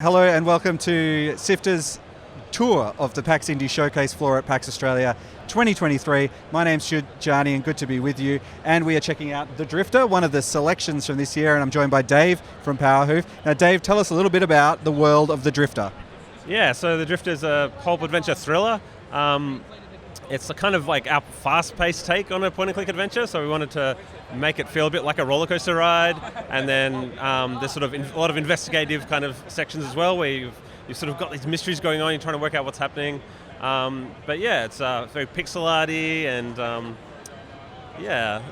Hello and welcome to Sifter's tour of the PAX Indie Showcase floor at PAX Australia 2023. My name's Shujani and good to be with you. And we are checking out the Drifter, one of the selections from this year, and I'm joined by Dave from Powerhoof. Now Dave, tell us a little bit about the world of the Drifter. Yeah, so the Drifter is a pulp adventure thriller. It's a kind of like our fast-paced take on a point-and-click adventure, so we wanted to make it feel a bit like a roller coaster ride, and then there's sort of a lot of investigative kind of sections as well, where you've sort of got these mysteries going on, you're trying to work out what's happening. But yeah, it's very pixel arty, and yeah,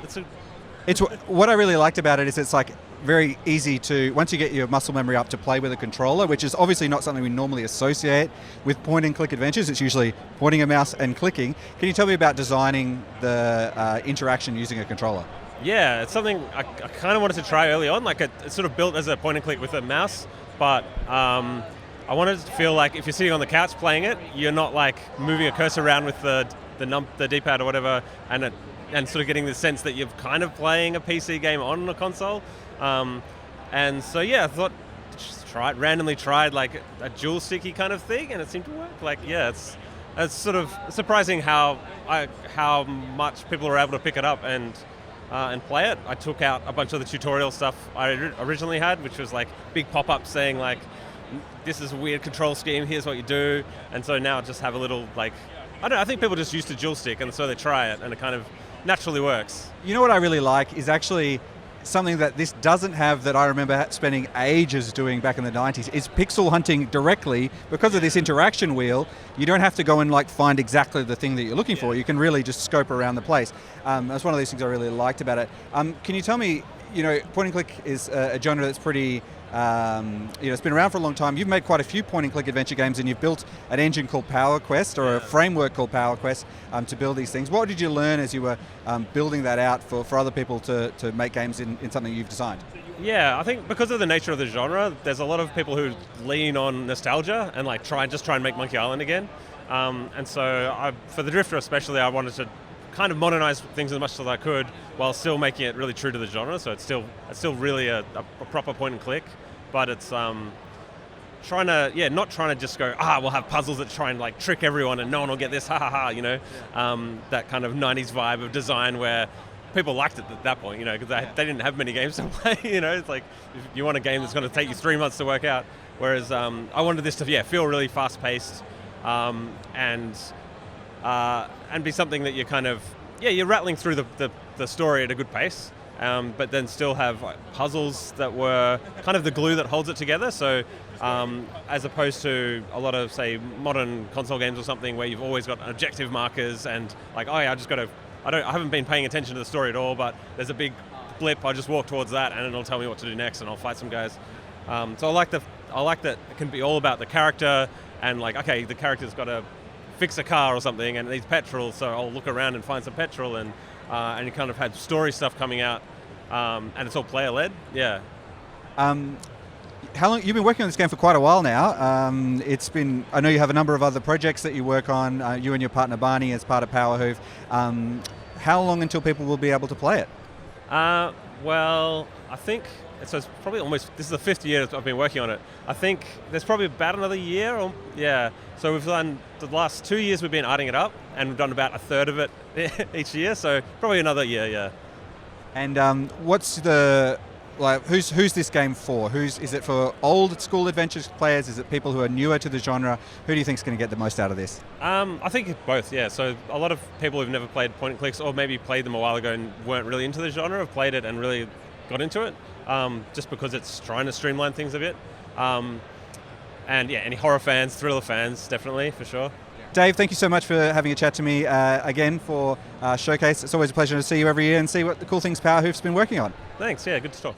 It's what I really liked about it is it's like very easy to, once you get your muscle memory up, to play with a controller, which is obviously not something we normally associate with point-and-click adventures. It's usually pointing a mouse and clicking. Can you tell me about designing the interaction using a controller? Yeah, it's something I kind of wanted to try early on. Like it's sort of built as a point-and-click with a mouse, but I wanted it to feel like if you're sitting on the couch playing it, you're not like moving a cursor around with the D-pad or whatever, and sort of getting the sense that you're kind of playing a PC game on a console. And so yeah, I thought just randomly tried like a dual sticky kind of thing, and it seemed to work. Like yeah, it's sort of surprising how much people are able to pick it up and play it. I took out a bunch of the tutorial stuff I originally had, which was like big pop-ups saying like, this is a weird control scheme, here's what you do. And so now I just have a little like, I think people just used to dual stick, and so they try it and it kind of naturally works. You know what I really like is actually something that this doesn't have, that I remember spending ages doing back in the 90s, is pixel hunting directly. Because of this interaction wheel, you don't have to go and like find exactly the thing that you're looking for. You can really just scope around the place. That's one of these things I really liked about it. Can you tell me, point and click is a genre that's pretty, it's been around for a long time. You've made quite a few point-and-click adventure games, and you've built an engine called PowerQuest, or a framework called PowerQuest, to build these things. What did you learn as you were building that out for other people to make games in something you've designed? Yeah, I think because of the nature of the genre, there's a lot of people who lean on nostalgia and like try and make Monkey Island again. And so for the Drifter especially, I wanted to kind of modernize things as much as I could while still making it really true to the genre. So it's still really a proper point and click, but it's not trying to just go, we'll have puzzles that try and like trick everyone and no one will get this, ha ha ha, that kind of 90s vibe of design where people liked it at that point, because they didn't have many games to play, it's like if you want a game that's going to take you 3 months to work out, whereas I wanted this to feel really fast paced, and be something that you're kind of, you're rattling through the story at a good pace, but then still have like puzzles that were kind of the glue that holds it together. So as opposed to a lot of, say, modern console games or something where you've always got objective markers and like, I haven't been paying attention to the story at all, but there's a big blip, I just walk towards that and it'll tell me what to do next and I'll fight some guys. So I like that it can be all about the character and like, okay, the character's got to fix a car or something and it needs petrol, so I'll look around and find some petrol, and you kind of had story stuff coming out, and it's all player led. Yeah. How long you've been working on this game? For quite a while now. I know you have a number of other projects that you work on. You and your partner Barney as part of Powerhoof. How long until people will be able to play it? Well, I think so. It's probably this is the 5th year I've been working on it. I think there's probably about another year. So we've done the last 2 years. We've been arting it up, and we've done about a third of it each year. So probably another year. Yeah. And what's who's this game for? Is it for old school adventures players? Is it people who are newer to the genre? Who do you think is going to get the most out of this? I think both, yeah. So a lot of people who've never played point and clicks, or maybe played them a while ago and weren't really into the genre, have played it and really got into it, just because it's trying to streamline things a bit. And yeah, any horror fans, thriller fans, definitely, for sure. Dave, thank you so much for having a chat to me again for Showcase. It's always a pleasure to see you every year and see what the cool things Powerhoof's been working on. Thanks, yeah, good to talk.